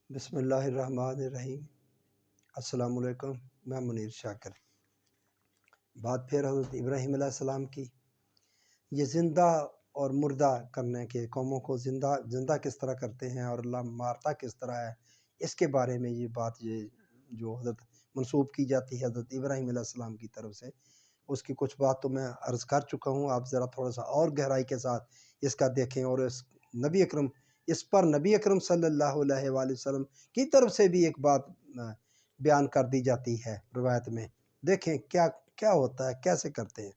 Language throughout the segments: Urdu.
بسم اللہ الرحمن الرحیم۔ السلام علیکم، میں منیر شاکر۔ بات پھر حضرت ابراہیم علیہ السلام کی۔ یہ زندہ اور مردہ کرنے کے، قوموں کو زندہ کس طرح کرتے ہیں اور اللہ مارتا کس طرح ہے، اس کے بارے میں یہ بات جو حضرت منسوب کی جاتی ہے حضرت ابراہیم علیہ السلام کی طرف سے، اس کی کچھ بات تو میں عرض کر چکا ہوں۔ آپ ذرا تھوڑا سا اور گہرائی کے ساتھ اس کا دیکھیں، اور اس پر نبی اکرم صلی اللہ علیہ وآلہ وسلم کی طرف سے بھی ایک بات بیان کر دی جاتی ہے روایت میں۔ دیکھیں کیا ہوتا ہے، کیسے کرتے ہیں۔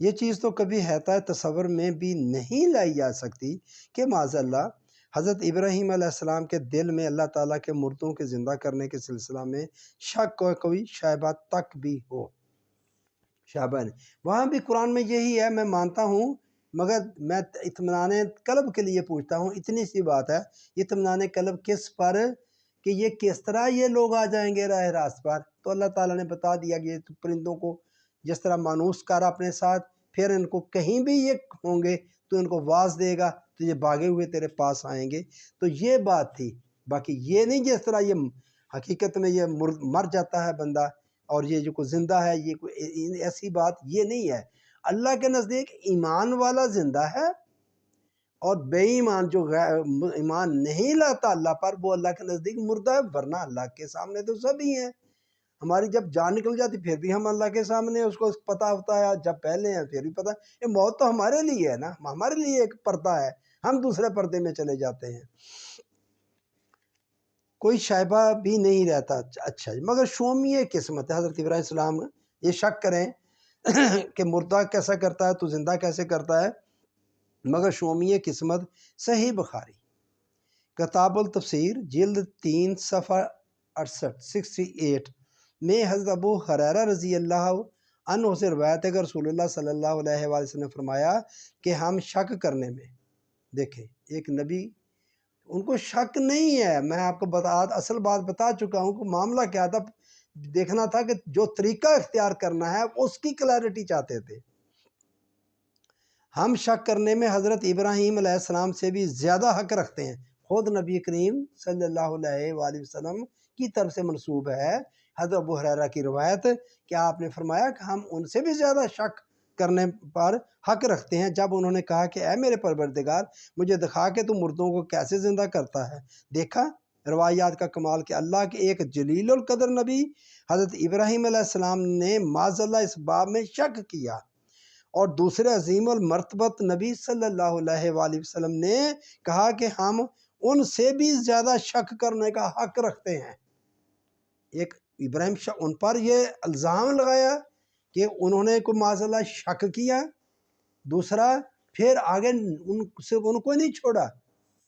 یہ چیز تو کبھی ہے تصور میں بھی نہیں لائی جا سکتی کہ معاذ اللہ حضرت ابراہیم علیہ السلام کے دل میں اللہ تعالیٰ کے مردوں کے زندہ کرنے کے سلسلہ میں شک کوئی شائبہ تک بھی ہو۔ شائبہ نہیں، وہاں بھی قرآن میں یہی ہے، میں مانتا ہوں، مگر میں اطمینان قلب کے لیے پوچھتا ہوں۔ اتنی سی بات ہے، اطمینان قلب کس پر کہ یہ کس طرح یہ لوگ آ جائیں گے راہ راست پر؟ تو اللہ تعالیٰ نے بتا دیا کہ یہ پرندوں کو جس طرح مانوس کر اپنے ساتھ، پھر ان کو کہیں بھی یہ ہوں گے تو ان کو واز دے گا تو یہ بھاگے ہوئے تیرے پاس آئیں گے۔ تو یہ بات تھی، باقی یہ نہیں جس طرح یہ حقیقت میں یہ مر جاتا ہے بندہ اور یہ جو کوئی زندہ ہے، یہ کوئی ایسی بات یہ نہیں ہے۔ اللہ کے نزدیک ایمان والا زندہ ہے، اور بے ایمان جو ایمان نہیں لاتا اللہ پر، وہ اللہ کے نزدیک مردہ ہے، ورنہ اللہ کے سامنے تو سبھی ہیں۔ ہماری جب جان نکل جاتی پھر بھی ہم اللہ کے سامنے، اس کو پتہ ہوتا ہے، جب پہلے ہیں پھر بھی پتہ ہے۔ یہ موت تو ہمارے لیے ہے نا، ہمارے لیے ایک پردہ ہے، ہم دوسرے پردے میں چلے جاتے ہیں، کوئی شائبہ بھی نہیں رہتا۔ اچھا جی، مگر شومیہ قسمت ہے۔ حضرت ابراہیم السلام یہ شک کریں کہ مردہ کیسا کرتا ہے تو زندہ کیسے کرتا ہے، مگر شومیہ قسمت۔ صحیح بخاری کتاب التفسیر جلد 3 صفحہ 68 میں حضرت ابو ہریرہ رضی اللہ عنہ سے روایت ہے کہ رسول اللہ صلی اللہ علیہ وآلہ وسلم نے فرمایا کہ ہم شک کرنے میں، دیکھیں ایک نبی، ان کو شک نہیں ہے۔ میں آپ کو اصل بات بتا چکا ہوں کہ معاملہ کیا تھا، دیکھنا تھا کہ جو طریقہ اختیار کرنا ہے اس کی کلیئرٹی چاہتے تھے۔ ہم شک کرنے میں حضرت ابراہیم علیہ السلام سے بھی زیادہ حق رکھتے ہیں۔ خود نبی کریم صلی اللہ علیہ وآلہ وسلم کی طرف سے منسوب ہے حضرت ابو ہریرہ کی روایت کہ آپ نے فرمایا کہ ہم ان سے بھی زیادہ شک کرنے پر حق رکھتے ہیں جب انہوں نے کہا کہ اے میرے پروردگار، مجھے دکھا کہ تو مردوں کو کیسے زندہ کرتا ہے۔ دیکھا روایات کا کمال کہ اللہ کے ایک جلیل القدر نبی حضرت ابراہیم علیہ السلام نے معاذ اللہ اس باب میں شک کیا، اور دوسرے عظیم المرتبت نبی صلی اللہ علیہ وآلہ وسلم نے کہا کہ ہم ان سے بھی زیادہ شک کرنے کا حق رکھتے ہیں۔ ایک ابراہیم ان پر یہ الزام لگایا کہ انہوں نے کوئی معاذ اللہ شک کیا، دوسرا پھر آگے ان کو نہیں چھوڑا،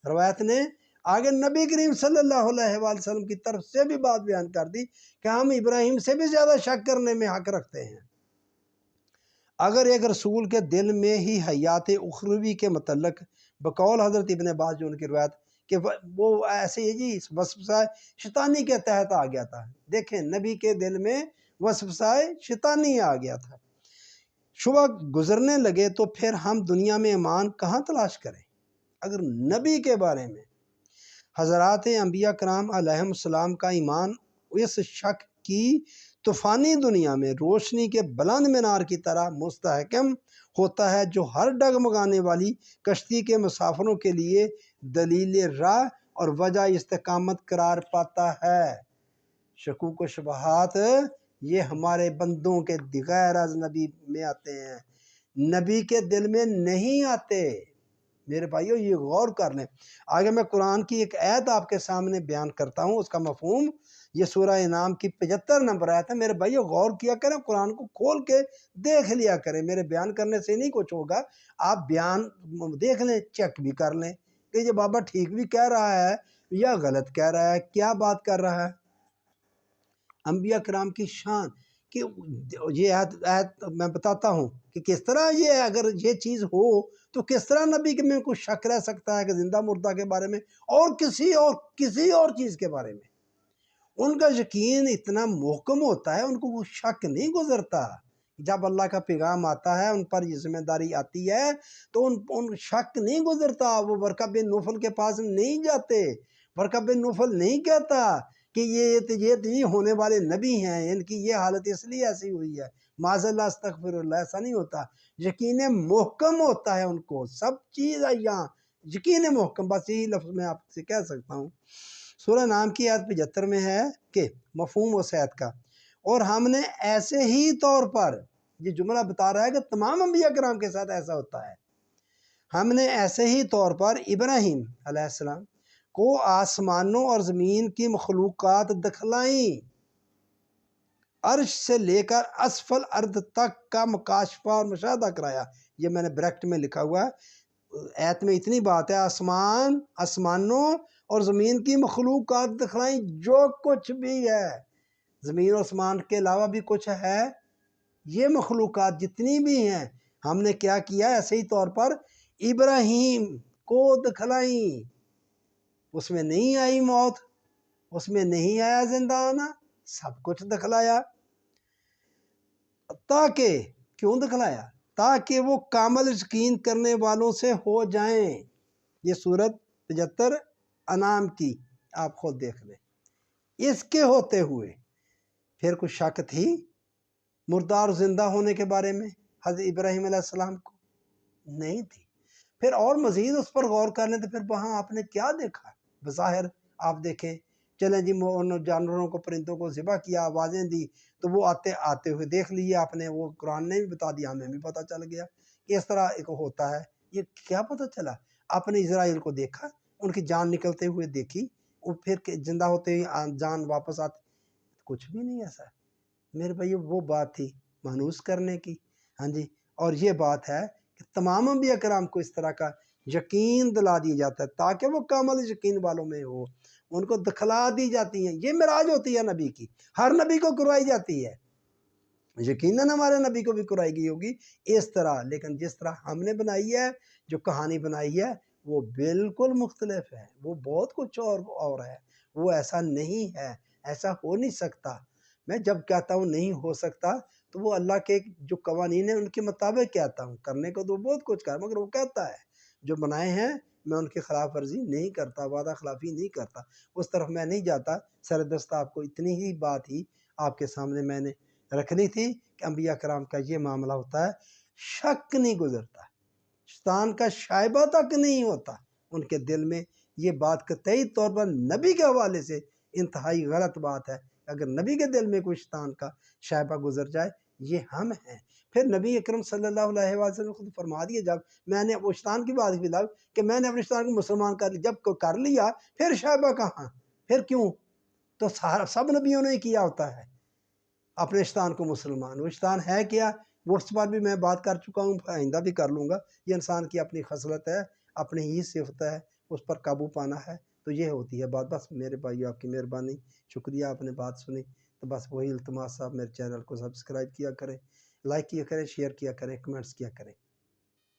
روایت نے آگے نبی کریم صلی اللہ علیہ وآلہ وسلم کی طرف سے بھی بات بیان کر دی کہ ہم ابراہیم سے بھی زیادہ شک کرنے میں حق رکھتے ہیں۔ اگر ایک رسول کے دل میں ہی حیات اخروی کے متعلق بقول حضرت ابن عباس جو ان کی روایت کہ وہ ایسے ہی جی وسوسہ شیطانی کے تحت آ گیا تھا، دیکھیں نبی کے دل میں وسوسہ شیطانی آ گیا تھا، شبہ گزرنے لگے تو پھر ہم دنیا میں ایمان کہاں تلاش کریں؟ اگر نبی کے بارے میں حضرات انبیاء کرام علیہ السلام کا ایمان اس شک کی طوفانی دنیا میں روشنی کے بلند مینار کی طرح مستحکم ہوتا ہے جو ہر ڈگمگانے والی کشتی کے مسافروں کے لیے دلیل راہ اور وجہ استقامت قرار پاتا ہے۔ شکوک و شبہات یہ ہمارے بندوں کے غیر از نبی میں آتے ہیں، نبی کے دل میں نہیں آتے۔ میرے بھائیو یہ غور کر لیں۔ آگے میں قرآن کی ایک آیت آپ کے سامنے بیان کرتا ہوں، اس کا مفہوم یہ سورہ انعام کی 75 نمبر آیت ہے۔ میرے بھائیو غور کیا کریں، قرآن کو کھول کے دیکھ لیا کریں، میرے بیان کرنے سے نہیں کچھ ہوگا، آپ بیان دیکھ لیں، چیک بھی کر لیں کہ یہ بابا ٹھیک بھی کہہ رہا ہے یا غلط کہہ رہا ہے، کیا بات کر رہا ہے۔ انبیاء کرام کی شان کہ یہ آیت میں بتاتا ہوں کہ کس طرح یہ اگر یہ چیز ہو تو کس طرح نبی میں کوئی شک رہ سکتا ہے کہ زندہ مردہ کے بارے میں اور کسی اور چیز کے بارے میں ان کا یقین اتنا محکم ہوتا ہے، ان کو کوئی شک نہیں گزرتا۔ جب اللہ کا پیغام آتا ہے، ان پر یہ ذمہ داری آتی ہے تو ان شک نہیں گزرتا۔ وہ ورقہ بن نوفل کے پاس نہیں جاتے، ورقہ بن نوفل نہیں کہتا کہ یہ ہونے والے نبی ہیں، ان کی یہ حالت اس لیے ایسی ہوئی ہے، معاذ اللہ استغفر اللہ، ایسا نہیں ہوتا۔ یقین محکم ہوتا ہے ان کو، سب چیز ہے یہاں یقین محکم، بس یہی لفظ میں آپ سے کہہ سکتا ہوں۔ سورہ نام کی آیت 75 میں ہے کہ مفہوم وصیت کا، اور ہم نے ایسے ہی طور پر، یہ جملہ بتا رہا ہے کہ تمام انبیاء کرام کے ساتھ ایسا ہوتا ہے، ہم نے ایسے ہی طور پر ابراہیم علیہ السلام کو آسمانوں اور زمین کی مخلوقات دکھلائیں، عرش سے لے کر اسفل ارض تک کا مکاشفہ اور مشاہدہ کرایا۔ یہ میں نے بریکٹ میں لکھا ہوا ہے، ایت میں اتنی بات ہے، آسمانوں اور زمین کی مخلوقات دکھلائیں، جو کچھ بھی ہے زمین و آسمان کے علاوہ بھی کچھ ہے، یہ مخلوقات جتنی بھی ہیں ہم نے کیا کیا، ایسے ہی طور پر ابراہیم کو دکھلائیں۔ اس میں نہیں آئی موت، اس میں نہیں آیا زندہ آنا، سب کچھ دکھلایا۔ تاکہ کیوں دکھلایا؟ تاکہ وہ کامل یقین کرنے والوں سے ہو جائیں۔ یہ سورت 75 انعام کی آپ خود دیکھ لیں۔ اس کے ہوتے ہوئے پھر کچھ شک تھی مردار زندہ ہونے کے بارے میں حضرت ابراہیم علیہ السلام کو؟ نہیں تھی۔ پھر اور مزید اس پر غور کر لیں تو پھر وہاں آپ نے کیا دیکھا؟ بظاہر آپ دیکھیں، چلیں جی جانوروں کو پرندوں کو ذبح کیا، آوازیں دی، تو وہ آتے ہوئے دیکھ لیے آپ نے، وہ قرآن نے بھی بتا دیا، ہمیں بھی پتہ چل گیا کہ اس طرح ایک ہوتا ہے۔ یہ کیا پتہ چلا؟ آپ نے اسرائیل کو دیکھا، ان کی جان نکلتے ہوئے دیکھی، اور پھر زندہ ہوتے ہوئے جان واپس آتی، کچھ بھی نہیں ایسا میرے بھائی۔ وہ بات تھی مانوس کرنے کی، ہاں جی، اور یہ بات ہے کہ تمام انبیاء کرام کو اس طرح کا یقین دلا دیا جاتا ہے تاکہ وہ کامل یقین والوں میں ہو، ان کو دکھلا دی جاتی ہیں۔ یہ معراج ہوتی ہے نبی کی، ہر نبی کو کروائی جاتی ہے، یقیناً ہمارے نبی کو بھی کرائی گئی ہوگی اس طرح، لیکن جس طرح ہم نے بنائی ہے، جو کہانی بنائی ہے، وہ بالکل مختلف ہے، وہ بہت کچھ اور ہے، وہ ایسا نہیں ہے، ایسا ہو نہیں سکتا۔ میں جب کہتا ہوں نہیں ہو سکتا تو وہ اللہ کے جو قوانین ہیں ان کے مطابق کہتا ہوں، کرنے کو تو بہت کچھ کہا، مگر وہ کہتا ہے جو بنائے ہیں میں ان کی خلاف ورزی نہیں کرتا، وعدہ خلافی نہیں کرتا، اس طرف میں نہیں جاتا۔ سردست آپ کو اتنی ہی بات ہی آپ کے سامنے میں نے رکھنی تھی کہ انبیاء کرام کا یہ معاملہ ہوتا ہے، شک نہیں گزرتا، شیطان کا شائبہ تک نہیں ہوتا ان کے دل میں۔ یہ بات قطعی طور پر نبی کے حوالے سے انتہائی غلط بات ہے، اگر نبی کے دل میں کوئی شیطان کا شائبہ گزر جائے، یہ ہم ہیں۔ پھر نبی اکرم صلی اللہ علیہ وسلم خود فرما دیے، جب میں نے وہ شیطان کی بات بھی کہ میں نے اپنے شیطان کو مسلمان کر لیا، جب کر لیا پھر شائبہ کہاں، پھر کیوں؟ تو سب نبیوں نے کیا ہوتا ہے اپنے شیطان کو مسلمان۔ وہ شیطان ہے کیا، وہ اس پر بھی میں بات کر چکا ہوں، آئندہ بھی کر لوں گا۔ یہ انسان کی اپنی خصلت ہے، اپنی ہی صفت ہے، اس پر قابو پانا ہے، تو یہ ہوتی ہے بات۔ بس میرے بھائی آپ کی مہربانی، شکریہ آپ نے بات سنی، تو بس وہی التماس، آپ میرے چینل کو سبسکرائب کیا کریں، لائک کیا کریں، شیئر کیا کریں، کمنٹس کیا کریں۔